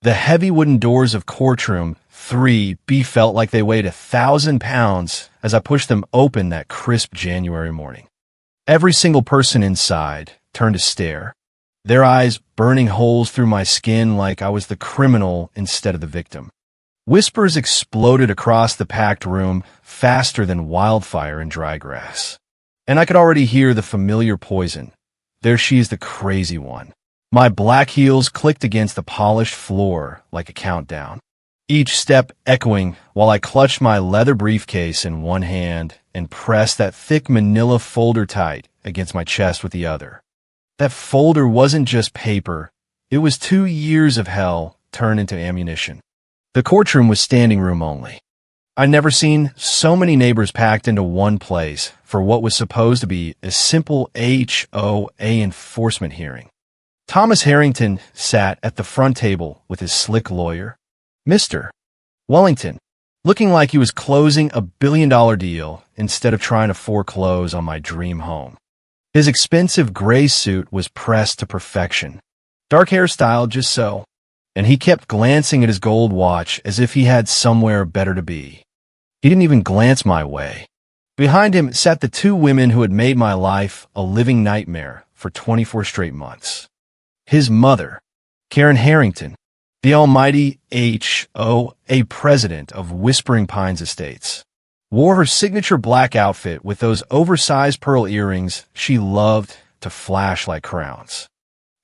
The heavy wooden doors of courtroom 3B felt like they weighed 1,000 pounds as I pushed them open that crisp January morning. Every single person inside turned to stare, their eyes burning holes through my skin like I was the criminal instead of the victim. Whispers exploded across the packed room faster than wildfire in dry grass. And I could already hear the familiar poison. There she is, the crazy one. My black heels clicked against the polished floor like a countdown, each step echoing while I clutched my leather briefcase in one hand and pressed that thick manila folder tight against my chest with the other. That folder wasn't just paper. It was 2 years of hell turned into ammunition. The courtroom was standing room only. I'd never seen so many neighbors packed into one place for what was supposed to be a simple HOA enforcement hearing. Thomas Harrington sat at the front table with his slick lawyer, Mr. Wellington, looking like he was closing a billion-dollar deal instead of trying to foreclose on my dream home. His expensive gray suit was pressed to perfection, dark hairstyle just so, and he kept glancing at his gold watch as if he had somewhere better to be. He didn't even glance my way. Behind him sat the 2 women who had made my life a living nightmare for 24 straight months. His mother, Karen Harrington, the almighty HOA president of Whispering Pines Estates, wore her signature black outfit with those oversized pearl earrings she loved to flash like crowns.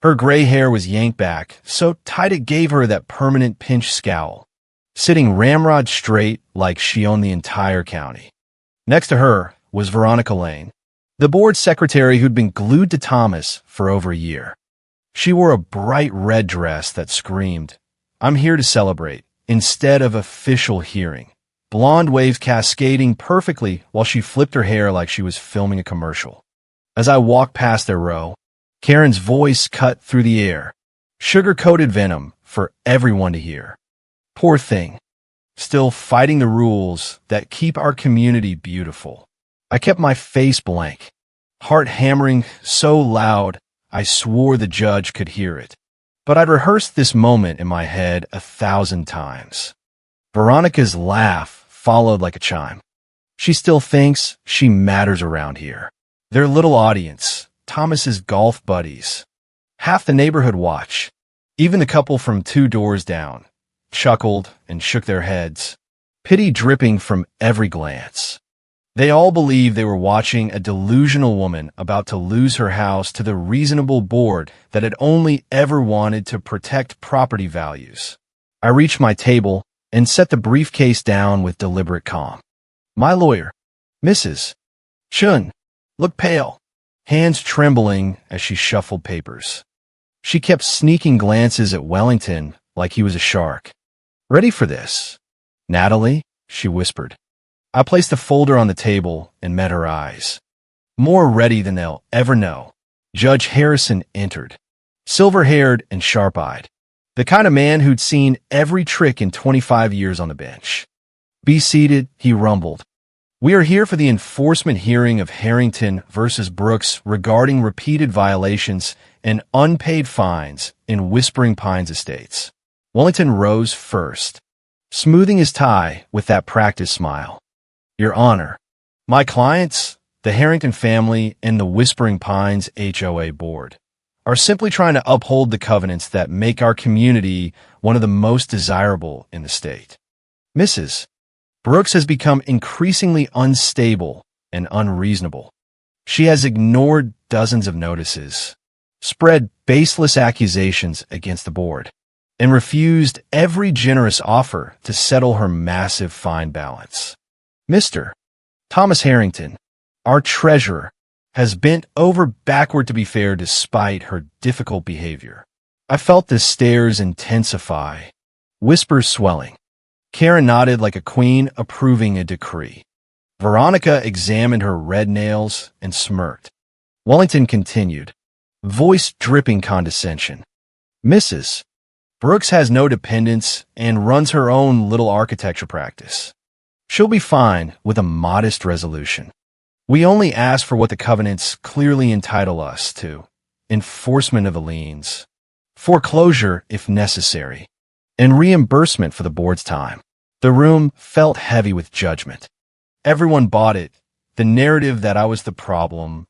Her gray hair was yanked back so tight it gave her that permanent pinch scowl, sitting ramrod straight like she owned the entire county. Next to her was Veronica Lane, the board secretary who'd been glued to Thomas for over a year. She wore a bright red dress that screamed, "I'm here to celebrate," instead of official hearing. Blonde waves cascading perfectly while she flipped her hair like she was filming a commercial. As I walked past their row, Karen's voice cut through the air, sugar-coated venom for everyone to hear. Poor thing, still fighting the rules that keep our community beautiful. I kept my face blank, heart hammering so loud I swore the judge could hear it. But I'd rehearsed this moment in my head 1,000 times. Veronica's laugh followed like a chime. She still thinks she matters around here. Their little audience, Thomas's golf buddies, half the neighborhood watch, even the couple from 2 doors down, chuckled and shook their heads, pity dripping from every glance. They all believed they were watching a delusional woman about to lose her house to the reasonable board that had only ever wanted to protect property values. I reached my table and set the briefcase down with deliberate calm. My lawyer, Mrs. Chun, looked pale, hands trembling as she shuffled papers. She kept sneaking glances at Wellington like he was a shark. "Ready for this, Natalie?" she whispered. I placed the folder on the table and met her eyes. More ready than they'll ever know. Judge Harrison entered, silver-haired and sharp-eyed, the kind of man who'd seen every trick in 25 years on the bench. "Be seated," he rumbled. "We are here for the enforcement hearing of Harrington versus Brooks regarding repeated violations and unpaid fines in Whispering Pines Estates." Wellington rose first, smoothing his tie with that practiced smile. "Your Honor, my clients, the Harrington family, and the Whispering Pines HOA board are simply trying to uphold the covenants that make our community one of the most desirable in the state. Mrs. Brooks has become increasingly unstable and unreasonable. She has ignored dozens of notices, spread baseless accusations against the board, and refused every generous offer to settle her massive fine balance. Mr. Thomas Harrington, our treasurer, has bent over backward to be fair despite her difficult behavior." I felt the stares intensify, whispers swelling. Karen nodded like a queen approving a decree. Veronica examined her red nails and smirked. Wellington continued, voice dripping condescension. "Mrs. Brooks has no dependents and runs her own little architecture practice. She'll be fine with a modest resolution. We only ask for what the covenants clearly entitle us to: enforcement of the liens, foreclosure if necessary, in reimbursement for the board's time. The room felt heavy with judgment. Everyone bought it, the narrative that I was the problem,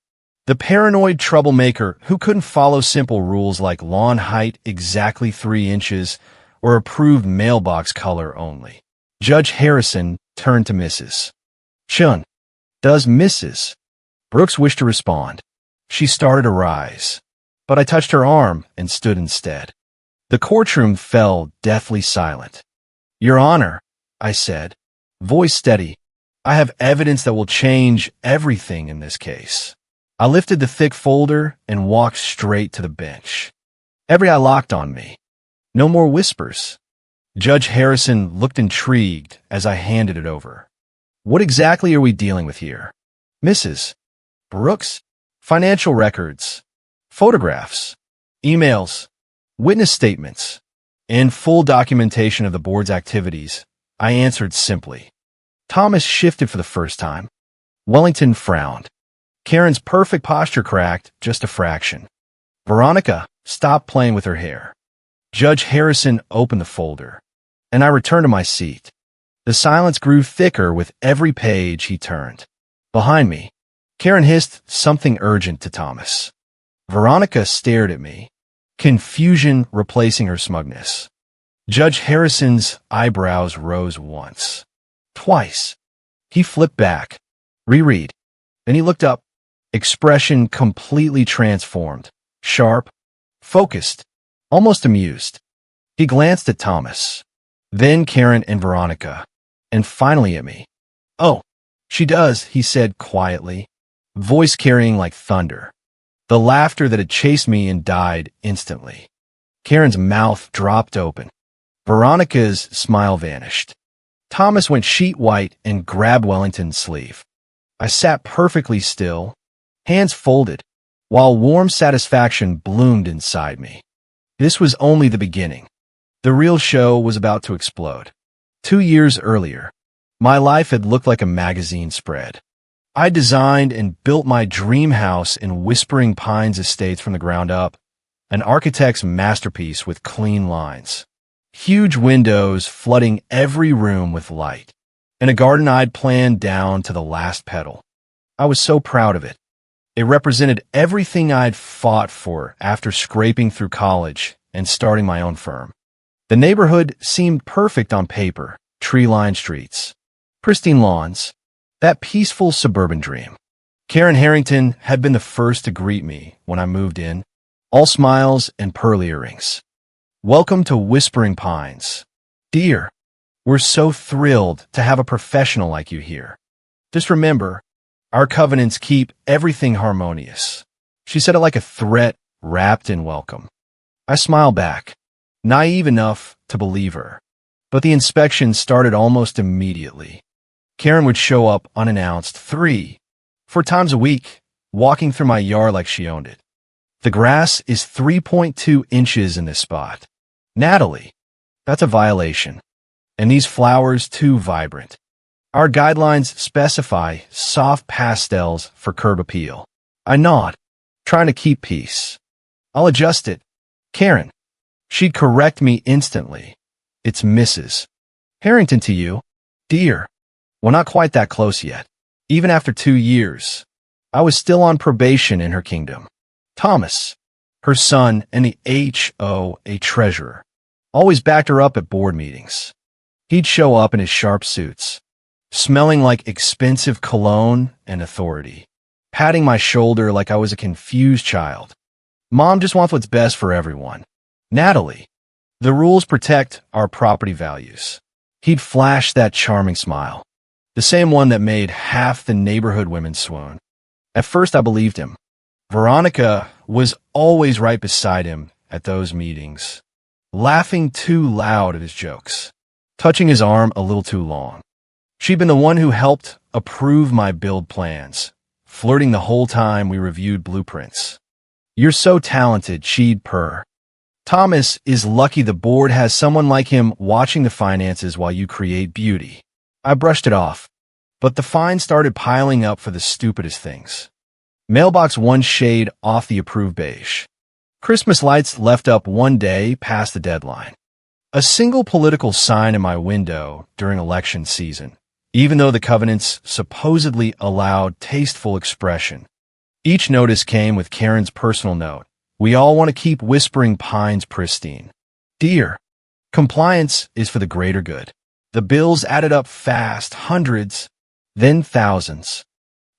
the paranoid troublemaker who couldn't follow simple rules like lawn height exactly 3 inches or approved mailbox color only. Judge Harrison turned to Mrs. Chun. Does Mrs. Brooks wish to respond? She started to rise, but I touched her arm and stood instead. The courtroom fell deathly silent. Your Honor, I said, voice steady, I have evidence that will change everything in this case. I lifted the thick folder and walked straight to the bench. Every eye locked on me. No more whispers. Judge Harrison looked intrigued as I handed it over. What exactly are we dealing with here? Mrs. Brooks? Financial records, photographs, emails, witness statements, and full documentation of the board's activities, I answered simply. Thomas shifted for the first time. Wellington frowned. Karen's perfect posture cracked just a fraction. Veronica stopped playing with her hair. Judge Harrison opened the folder, and I returned to my seat. The silence grew thicker with every page he turned. Behind me, Karen hissed something urgent to Thomas. Veronica stared at me, confusion replacing her smugness. Judge Harrison's eyebrows rose once, twice. He flipped back. Reread. Then he looked up, expression completely transformed, sharp, focused, almost amused. He glanced at Thomas, then Karen and Veronica, and finally at me. Oh, she does, he said quietly, voice carrying like thunder. The laughter that had chased me and died instantly. Karen's mouth dropped open. Veronica's smile vanished. Thomas went sheet white and grabbed Wellington's sleeve. I sat perfectly still, hands folded, while warm satisfaction bloomed inside me. This was only the beginning. The real show was about to explode. 2 years earlier, my life had looked like a magazine spread. I designed and built my dream house in Whispering Pines Estates from the ground up, an architect's masterpiece with clean lines. Huge windows flooding every room with light, and a garden I'd planned down to the last petal. I was so proud of it. It represented everything I'd fought for after scraping through college and starting my own firm. The neighborhood seemed perfect on paper, tree-lined streets, pristine lawns, that peaceful suburban dream. Karen Harrington had been the first to greet me when I moved in, all smiles and pearl earrings. Welcome to Whispering Pines. Dear, we're so thrilled to have a professional like you here. Just remember, our covenants keep everything harmonious. She said it like a threat wrapped in welcome. I smiled back, naive enough to believe her. But the inspection started almost immediately. Karen would show up unannounced 3, 4 times a week, walking through my yard like she owned it. The grass is 3.2 inches in this spot. Natalie, that's a violation. And these flowers too vibrant. Our guidelines specify soft pastels for curb appeal. I nod, trying to keep peace. I'll adjust it. Karen. She'd correct me instantly. It's Mrs. Harrington to you, dear. Well, not quite that close yet. Even after 2 years, I was still on probation in her kingdom. Thomas, her son and the HOA treasurer, always backed her up at board meetings. He'd show up in his sharp suits, smelling like expensive cologne and authority, patting my shoulder like I was a confused child. Mom just wants what's best for everyone. Natalie, the rules protect our property values. He'd flash that charming smile, the same one that made half the neighborhood women swoon. At first, I believed him. Veronica was always right beside him at those meetings, laughing too loud at his jokes, touching his arm a little too long. She'd been the one who helped approve my build plans, flirting the whole time we reviewed blueprints. You're so talented, she'd purr. Thomas is lucky the board has someone like him watching the finances while you create beauty. I brushed it off, but the fines started piling up for the stupidest things. Mailbox 1 shade off the approved beige. Christmas lights left up 1 day past the deadline. A single political sign in my window during election season, even though the covenants supposedly allowed tasteful expression. Each notice came with Karen's personal note. We all want to keep Whispering Pines pristine. Dear, compliance is for the greater good. The bills added up fast, hundreds, then thousands.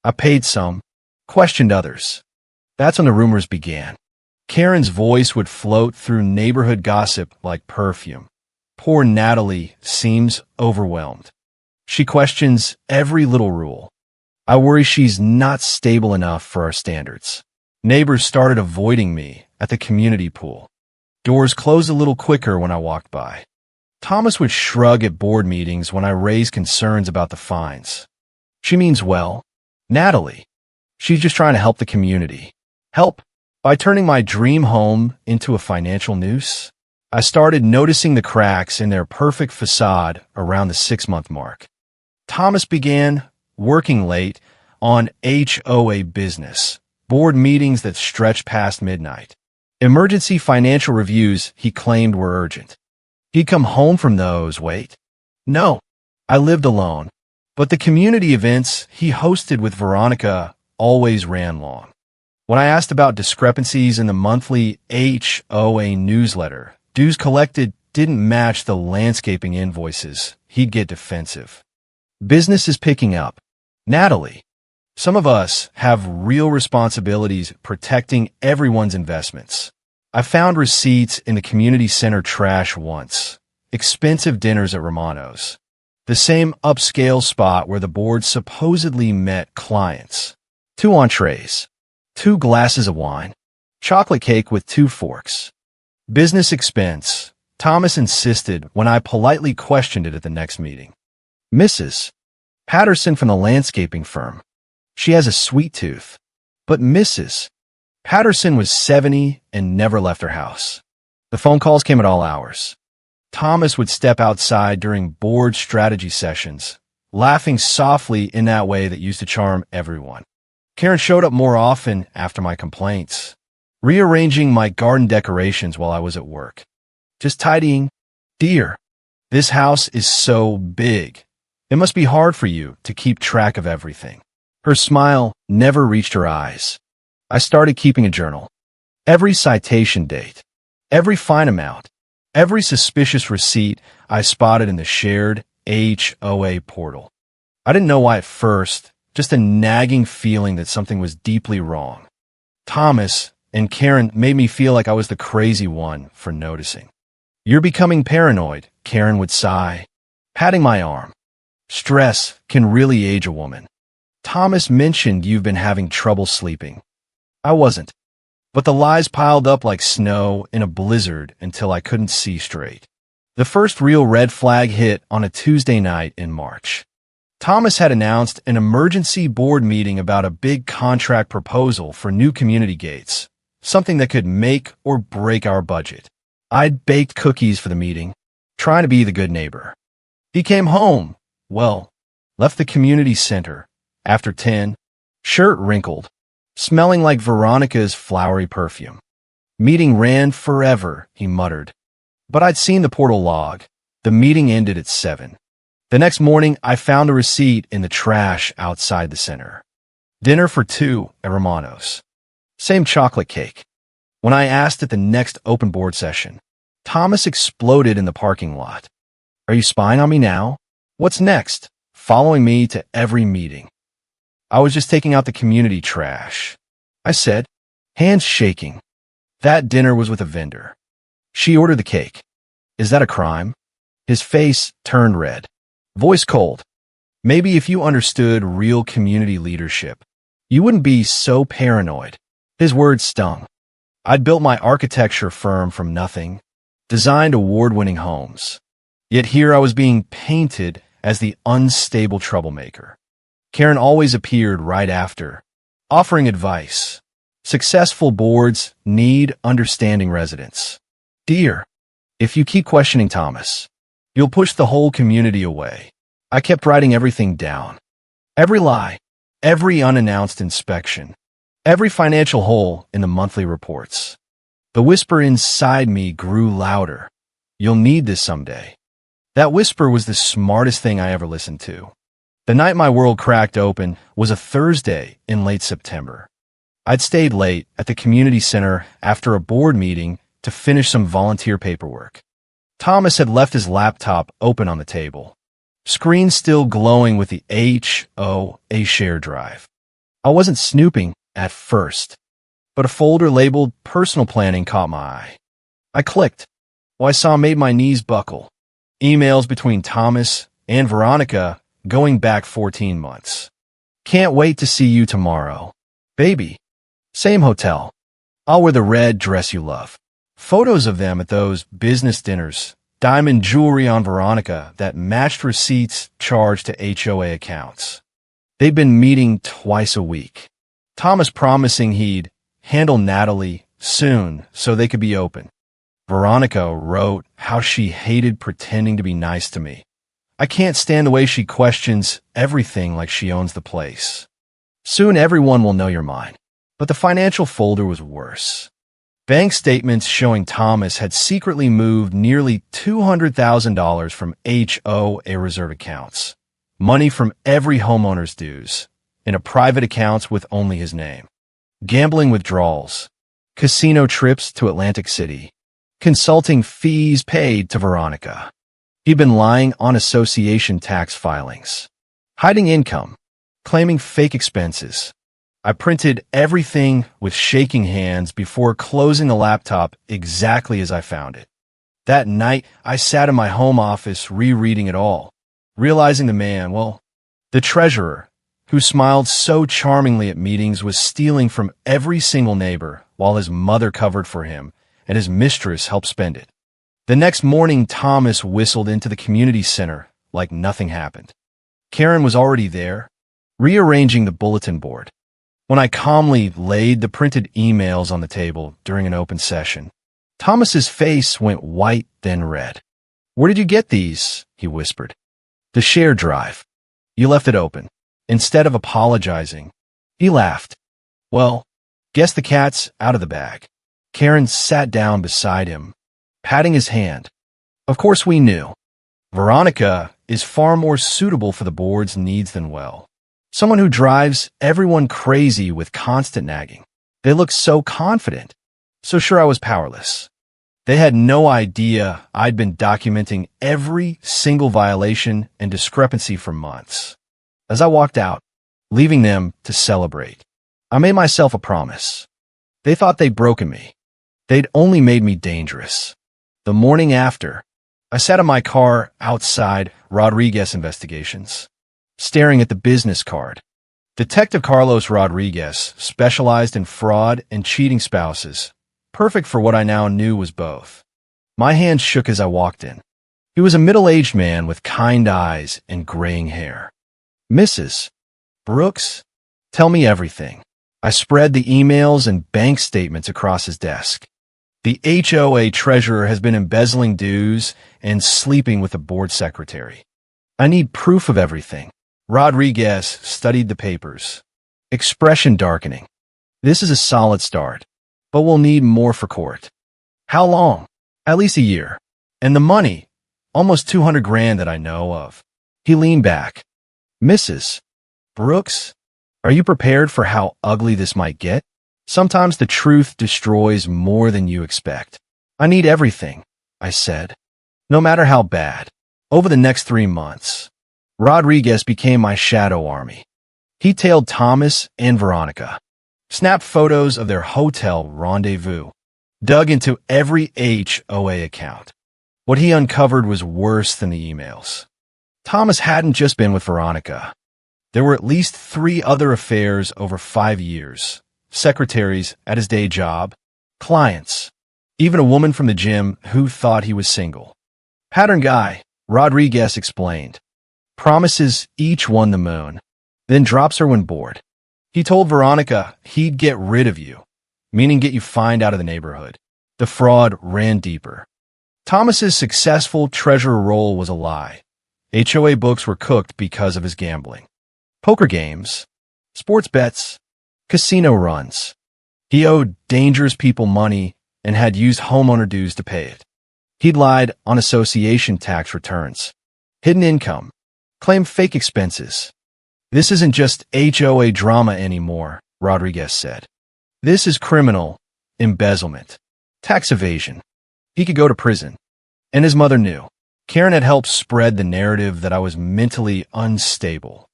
I paid some, questioned others. That's when the rumors began. Karen's voice would float through neighborhood gossip like perfume. Poor Natalie seems overwhelmed. She questions every little rule. I worry she's not stable enough for our standards. Neighbors started avoiding me at the community pool. Doors closed a little quicker when I walked by. Thomas would shrug at board meetings when I raised concerns about the fines. She means well. Natalie. She's just trying to help the community. Help? By turning my dream home into a financial noose? I started noticing the cracks in their perfect facade around the 6-month mark. Thomas began working late on HOA business, board meetings that stretched past midnight. Emergency financial reviews he claimed were urgent. He'd come home from those, No, I lived alone, but the community events he hosted with Veronica always ran long. When I asked about discrepancies in the monthly HOA newsletter, dues collected didn't match the landscaping invoices, he'd get defensive. Business is picking up. Natalie, some of us have real responsibilities protecting everyone's investments. I found receipts in the community center trash once. Expensive dinners at Romano's. The same upscale spot where the board supposedly met clients. 2 entrees. 2 glasses of wine, chocolate cake with 2 forks. Business expense, Thomas insisted when I politely questioned it at the next meeting. Mrs. Patterson from the landscaping firm. She has a sweet tooth. But Mrs. Patterson was 70 and never left her house. The phone calls came at all hours. Thomas would step outside during board strategy sessions, laughing softly in that way that used to charm everyone. Karen showed up more often after my complaints, rearranging my garden decorations while I was at work. Just tidying. Dear, this house is so big. It must be hard for you to keep track of everything. Her smile never reached her eyes. I started keeping a journal. Every citation date, every fine amount, every suspicious receipt I spotted in the shared HOA portal. I didn't know why at first, just a nagging feeling that something was deeply wrong. Thomas and Karen made me feel like I was the crazy one for noticing. You're becoming paranoid, Karen would sigh, patting my arm. Stress can really age a woman. Thomas mentioned you've been having trouble sleeping. I wasn't, but the lies piled up like snow in a blizzard until I couldn't see straight. The first real red flag hit on a Tuesday night in March. Thomas had announced an emergency board meeting about a big contract proposal for new community gates, something that could make or break our budget. I'd baked cookies for the meeting, trying to be the good neighbor. He came home, left the community center, after 10, shirt wrinkled, smelling like Veronica's flowery perfume. Meeting ran forever, he muttered. But I'd seen the portal log. The meeting ended at 7. The next morning, I found a receipt in the trash outside the center. Dinner for 2 at Romano's. Same chocolate cake. When I asked at the next open board session, Thomas exploded in the parking lot. Are you spying on me now? What's next? Following me to every meeting. I was just taking out the community trash. I said, hands shaking. That dinner was with a vendor. She ordered the cake. Is that a crime? His face turned red. Voice cold. Maybe if you understood real community leadership, you wouldn't be so paranoid. His words stung. I'd built my architecture firm from nothing, designed award-winning homes. Yet here I was being painted as the unstable troublemaker. Karen always appeared right after, offering advice. Successful boards need understanding residents. Dear, if you keep questioning Thomas, you'll push the whole community away. I kept writing everything down. Every lie, every unannounced inspection, every financial hole in the monthly reports. The whisper inside me grew louder. You'll need this someday. That whisper was the smartest thing I ever listened to. The night my world cracked open was a Thursday in late September. I'd stayed late at the community center after a board meeting to finish some volunteer paperwork. Thomas had left his laptop open on the table, screen still glowing with the HOA share drive. I wasn't snooping at first, but a folder labeled personal planning caught my eye. I clicked. I saw made my knees buckle. Emails between Thomas and Veronica going back 14 months. Can't wait to see you tomorrow. Baby. Same hotel. I'll wear the red dress you love. Photos of them at those business dinners. Diamond jewelry on Veronica that matched receipts charged to HOA accounts. They'd been meeting twice a week. Thomas promising he'd handle Natalie soon so they could be open. Veronica wrote how she hated pretending to be nice to me. I can't stand the way she questions everything like she owns the place. Soon everyone will know you're mine. But the financial folder was worse. Bank statements showing Thomas had secretly moved nearly $200,000 from HOA reserve accounts, money from every homeowner's dues, into private accounts with only his name, gambling withdrawals, casino trips to Atlantic City, consulting fees paid to Veronica. He'd been lying on association tax filings, hiding income, claiming fake expenses. I printed everything with shaking hands before closing the laptop exactly as I found it. That night, I sat in my home office rereading it all, realizing the treasurer, who smiled so charmingly at meetings, was stealing from every single neighbor while his mother covered for him and his mistress helped spend it. The next morning, Thomas whistled into the community center like nothing happened. Karen was already there, rearranging the bulletin board. When I calmly laid the printed emails on the table during an open session, Thomas's face went white, then red. "Where did you get these?" he whispered. "The share drive. You left it open." Instead of apologizing, he laughed. "Well, guess the cat's out of the bag." Karen sat down beside him, patting his hand. "Of course we knew. Veronica is far more suitable for the board's needs than well. Someone who drives everyone crazy with constant nagging. They look so confident. So sure I was powerless. They had no idea I'd been documenting every single violation and discrepancy for months." As I walked out, leaving them to celebrate, I made myself a promise. They thought they'd broken me. They'd only made me dangerous. The morning after, I sat in my car outside Rodriguez Investigations, staring at the business card. Detective Carlos Rodriguez specialized in fraud and cheating spouses, perfect for what I now knew was both. My hand shook as I walked in. He was a middle-aged man with kind eyes and graying hair. "Mrs. Brooks, tell me everything." I spread the emails and bank statements across his desk. "The HOA treasurer has been embezzling dues and sleeping with the board secretary. I need proof of everything." Rodriguez studied the papers, expression darkening. "This is a solid start, but we'll need more for court." "How long?" "At least a year. And the money, almost 200 grand that I know of." He leaned back. "Mrs. Brooks, are you prepared for how ugly this might get? Sometimes the truth destroys more than you expect." "I need everything," I said, "no matter how bad." Over the next 3 months, Rodriguez became my shadow army. He tailed Thomas and Veronica, snapped photos of their hotel rendezvous, dug into every HOA account. What he uncovered was worse than the emails. Thomas hadn't just been with Veronica. There were at least 3 other affairs over 5 years. Secretaries at his day job, clients, even a woman from the gym who thought he was single. "Pattern guy," Rodriguez explained. "Promises each one the moon, then drops her when bored." He told Veronica he'd get rid of you, meaning get you fined out of the neighborhood. The fraud ran deeper. Thomas's successful treasurer role was a lie. HOA books were cooked because of his gambling. Poker games, sports bets, casino runs. He owed dangerous people money and had used homeowner dues to pay it. He'd lied on association tax returns, hidden income, claimed fake expenses. This isn't just HOA drama anymore, Rodriguez said. This is criminal embezzlement, tax evasion. He could go to prison. And his mother knew. Karen had helped spread the narrative that I was mentally unstable.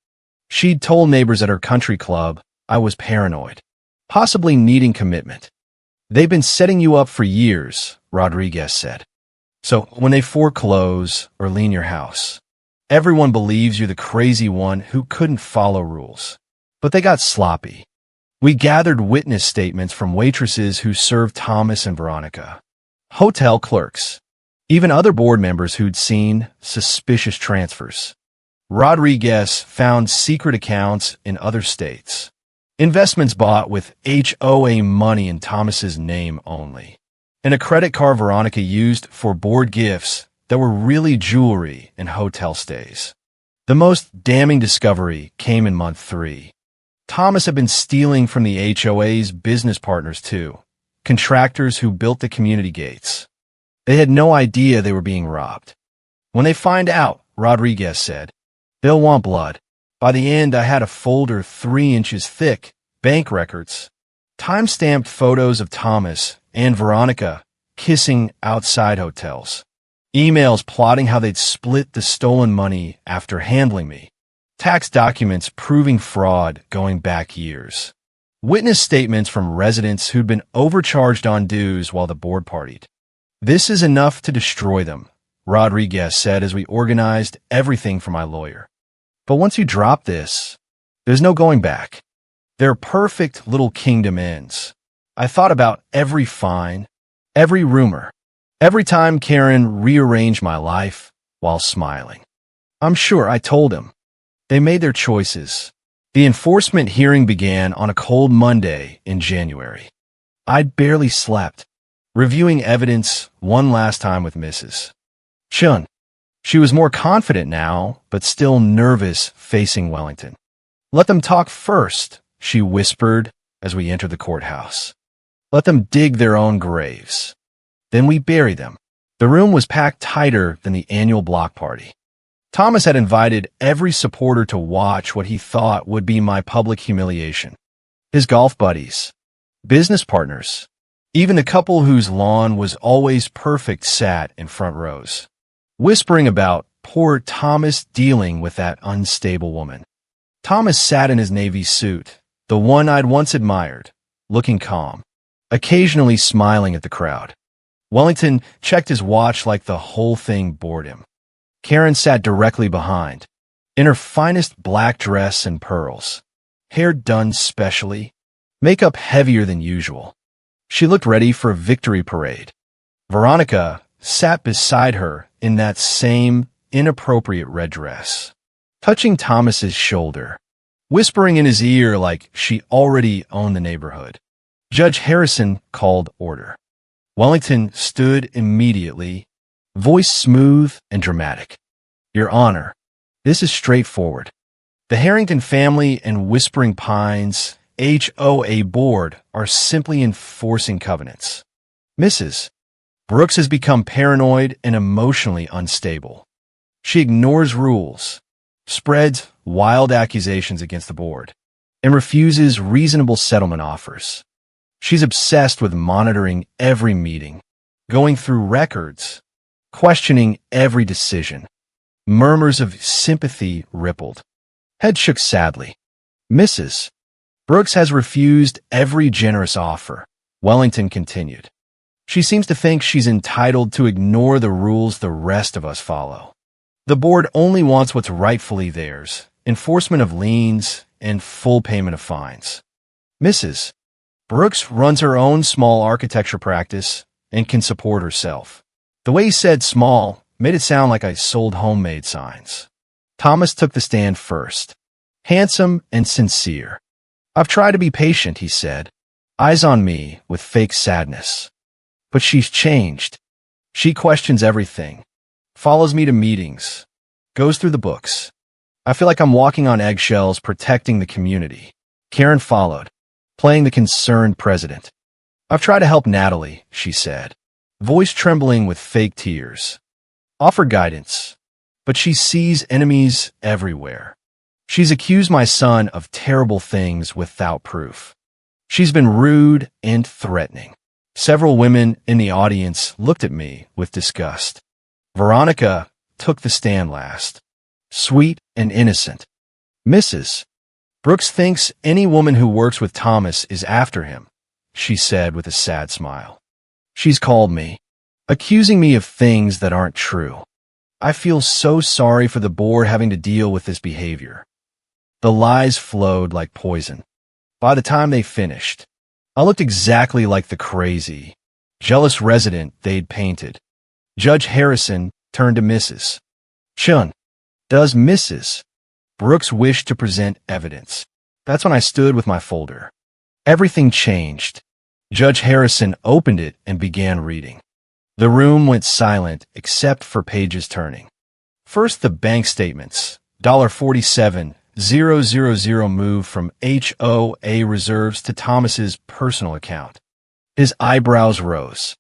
She'd told neighbors at her country club I was paranoid, possibly needing commitment. They've been setting you up for years, Rodriguez said. So when they foreclose or lien your house, everyone believes you're the crazy one who couldn't follow rules. But they got sloppy. We gathered witness statements from waitresses who served Thomas and Veronica, hotel clerks, even other board members who'd seen suspicious transfers. Rodriguez found secret accounts in other states, investments bought with HOA money in Thomas's name only, and a credit card Veronica used for board gifts that were really jewelry and hotel stays. The most damning discovery came in month 3. Thomas had been stealing from the HOA's business partners too, contractors who built the community gates. They had no idea they were being robbed. When they find out, Rodriguez said, they'll want blood. By the end, I had a folder 3 inches thick, bank records, time-stamped photos of Thomas and Veronica kissing outside hotels, emails plotting how they'd split the stolen money after handling me, tax documents proving fraud going back years, witness statements from residents who'd been overcharged on dues while the board partied. This is enough to destroy them, Rodriguez said as we organized everything for my lawyer. But once you drop this, there's no going back. Their perfect little kingdom ends. I thought about every fine, every rumor, every time Karen rearranged my life while smiling. I'm sure I told him. They made their choices. The enforcement hearing began on a cold Monday in January. I'd barely slept, reviewing evidence one last time with Mrs. Chun. She was more confident now, but still nervous facing Wellington. Let them talk first, she whispered as we entered the courthouse. Let them dig their own graves. Then we bury them. The room was packed tighter than the annual block party. Thomas had invited every supporter to watch what he thought would be my public humiliation. His golf buddies, business partners, even the couple whose lawn was always perfect sat in front rows, whispering about poor Thomas dealing with that unstable woman. Thomas sat in his navy suit, the one I'd once admired, looking calm, occasionally smiling at the crowd. Wellington checked his watch like the whole thing bored him. Karen sat directly behind, in her finest black dress and pearls, hair done specially, makeup heavier than usual. She looked ready for a victory parade. Veronica sat beside her in that same inappropriate red dress, touching Thomas's shoulder, whispering in his ear like she already owned the neighborhood. Judge Harrison called order. Wellington stood immediately, voice smooth and dramatic. Your Honor, this is straightforward. The Harrington family and Whispering Pines HOA board are simply enforcing covenants. Mrs. Brooks has become paranoid and emotionally unstable. She ignores rules, spreads wild accusations against the board, and refuses reasonable settlement offers. She's obsessed with monitoring every meeting, going through records, questioning every decision. Murmurs of sympathy rippled. Head shook sadly. Mrs. Brooks has refused every generous offer, Wellington continued. She seems to think she's entitled to ignore the rules the rest of us follow. The board only wants what's rightfully theirs, enforcement of liens and full payment of fines. Mrs. Brooks runs her own small architecture practice and can support herself. The way he said small made it sound like I sold homemade signs. Thomas took the stand first, handsome and sincere. I've tried to be patient, he said, eyes on me with fake sadness. But she's changed. She questions everything, follows me to meetings, goes through the books. I feel like I'm walking on eggshells protecting the community. Karen followed, playing the concerned president. I've tried to help Natalie, she said, voice trembling with fake tears. Offer guidance, but she sees enemies everywhere. She's accused my son of terrible things without proof. She's been rude and threatening. Several women in the audience looked at me with disgust. Veronica took the stand last. Sweet and innocent. Mrs. Brooks thinks any woman who works with Thomas is after him, she said with a sad smile. She's called me, accusing me of things that aren't true. I feel so sorry for the board having to deal with this behavior. The lies flowed like poison. By the time they finished, I looked exactly like the crazy, jealous resident they'd painted. Judge Harrison turned to Mrs. Chun. Does Mrs. Brooks wish to present evidence? That's when I stood with my folder. Everything changed. Judge Harrison opened it and began reading. The room went silent except for pages turning. First, the bank statements. $47,000 moved from HOA reserves to Thomas's personal account. His eyebrows rose.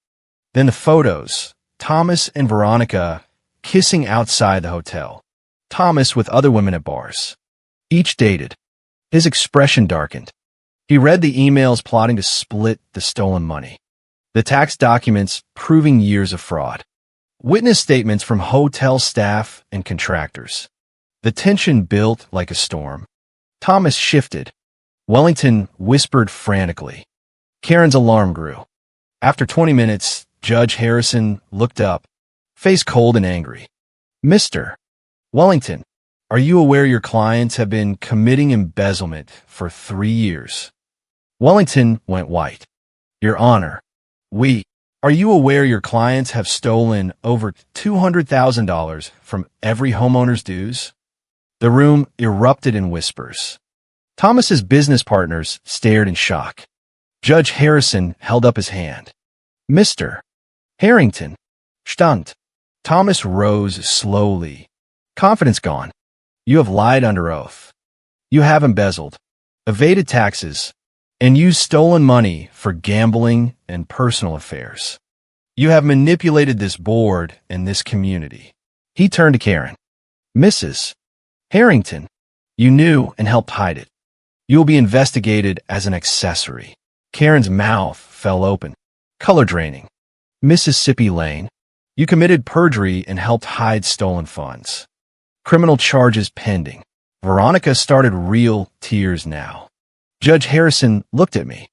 Then the photos. Thomas and Veronica kissing outside the hotel. Thomas with other women at bars. Each dated. His expression darkened. He read the emails plotting to split the stolen money. The tax documents proving years of fraud. Witness statements from hotel staff and contractors. The tension built like a storm. Thomas shifted. Wellington whispered frantically. Karen's alarm grew. After 20 minutes, Judge Harrison looked up, face cold and angry. Mr. Wellington, are you aware your clients have been committing embezzlement for 3 years? Wellington went white. Your Honor, are you aware your clients have stolen over $200,000 from every homeowner's dues? The room erupted in whispers. Thomas's business partners stared in shock. Judge Harrison held up his hand. Mr. Harrington, stand. Thomas rose slowly. Confidence gone. You have lied under oath. You have embezzled, evaded taxes, and used stolen money for gambling and personal affairs. You have manipulated this board and this community. He turned to Karen. Mrs. Harrington, you knew and helped hide it. You will be investigated as an accessory. Karen's mouth fell open, color draining. Mississippi Lane, you committed perjury and helped hide stolen funds. Criminal charges pending. Veronica started real tears now. Judge Harrison looked at me.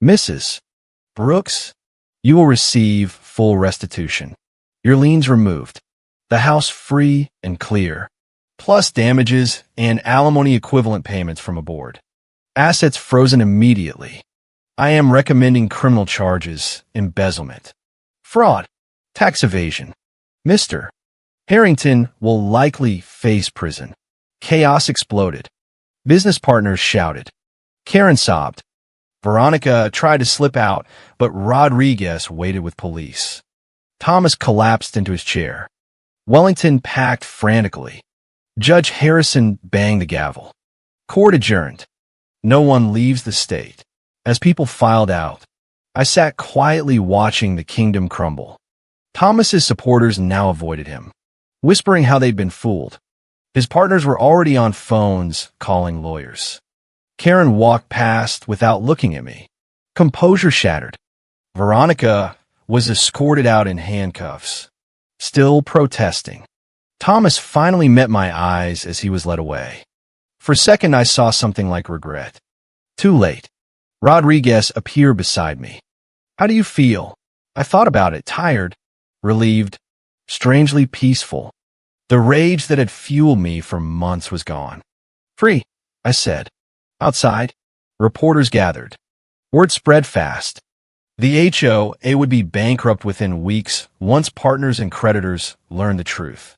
Mrs. Brooks, you will receive full restitution. Your liens removed. The house free and clear. Plus damages and alimony equivalent payments from a board. Assets frozen immediately. I am recommending criminal charges, embezzlement, fraud, tax evasion. Mr. Harrington will likely face prison. Chaos exploded. Business partners shouted. Karen sobbed. Veronica tried to slip out, but Rodriguez waited with police. Thomas collapsed into his chair. Wellington packed frantically. Judge Harrison banged the gavel. Court adjourned. No one leaves the state. As people filed out, I sat quietly watching the kingdom crumble. Thomas's supporters now avoided him, whispering how they'd been fooled. His partners were already on phones calling lawyers. Karen walked past without looking at me. Composure shattered. Veronica was escorted out in handcuffs, still protesting. Thomas finally met my eyes as he was led away. For a second, I saw something like regret. Too late. Rodriguez appeared beside me. How do you feel? I thought about it, tired, relieved, strangely peaceful. The rage that had fueled me for months was gone. Free, I said. Outside, reporters gathered. Word spread fast. The HOA would be bankrupt within weeks once partners and creditors learned the truth.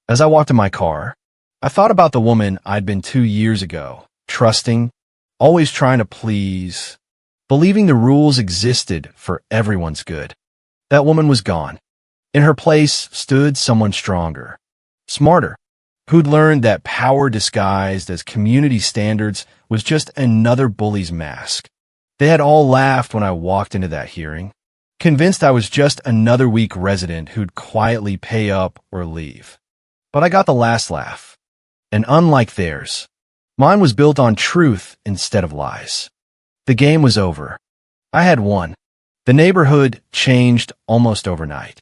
As I walked to my car, I thought about the woman I'd been 2 years ago, trusting, always trying to please, believing the rules existed for everyone's good. That woman was gone. In her place stood someone stronger, smarter, who'd learned that power disguised as community standards was just another bully's mask. They had all laughed when I walked into that hearing. convinced I was just another weak resident who'd quietly pay up or leave. But I got the last laugh. And unlike theirs, mine was built on truth instead of lies. The game was over. I had won. The neighborhood changed almost overnight.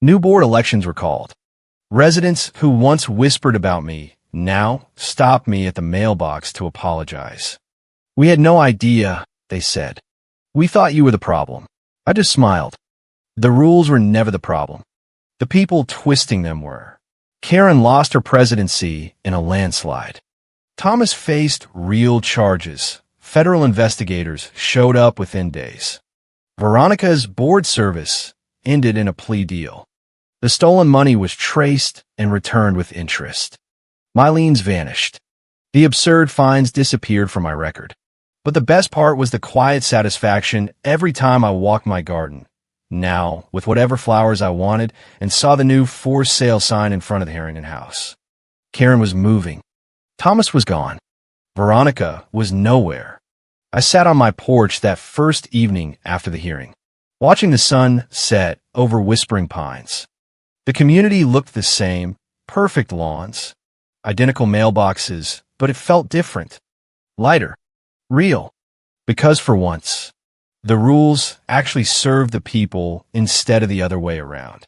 New board elections were called. Residents who once whispered about me now stopped me at the mailbox to apologize. "We had no idea," they said. "We thought you were the problem." I just smiled. The rules were never the problem. The people twisting them were. Karen lost her presidency in a landslide. Thomas faced real charges. Federal investigators showed up within days. Veronica's board service ended in a plea deal. The stolen money was traced and returned with interest. My liens vanished. The absurd fines disappeared from my record. But the best part was the quiet satisfaction every time I walked my garden, now with whatever flowers I wanted, and saw the new for sale sign in front of the Harrington house. Karen was moving. Thomas was gone. Veronica was nowhere. I sat on my porch that first evening after the hearing, watching the sun set over whispering pines. The community looked the same, perfect lawns, identical mailboxes, but it felt different, lighter, real, because for once, the rules actually served the people instead of the other way around.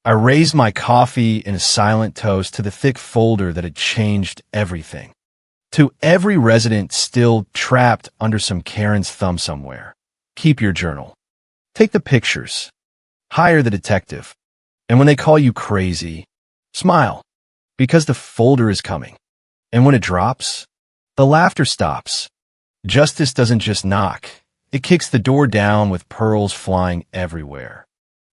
I raised my coffee in a silent toast to the thick folder that had changed everything. To every resident still trapped under some Karen's thumb somewhere, keep your journal. Take the pictures. Hire the detective. And when they call you crazy, smile, because the folder is coming. And when it drops, the laughter stops. Justice doesn't just knock. It kicks the door down with pearls flying everywhere.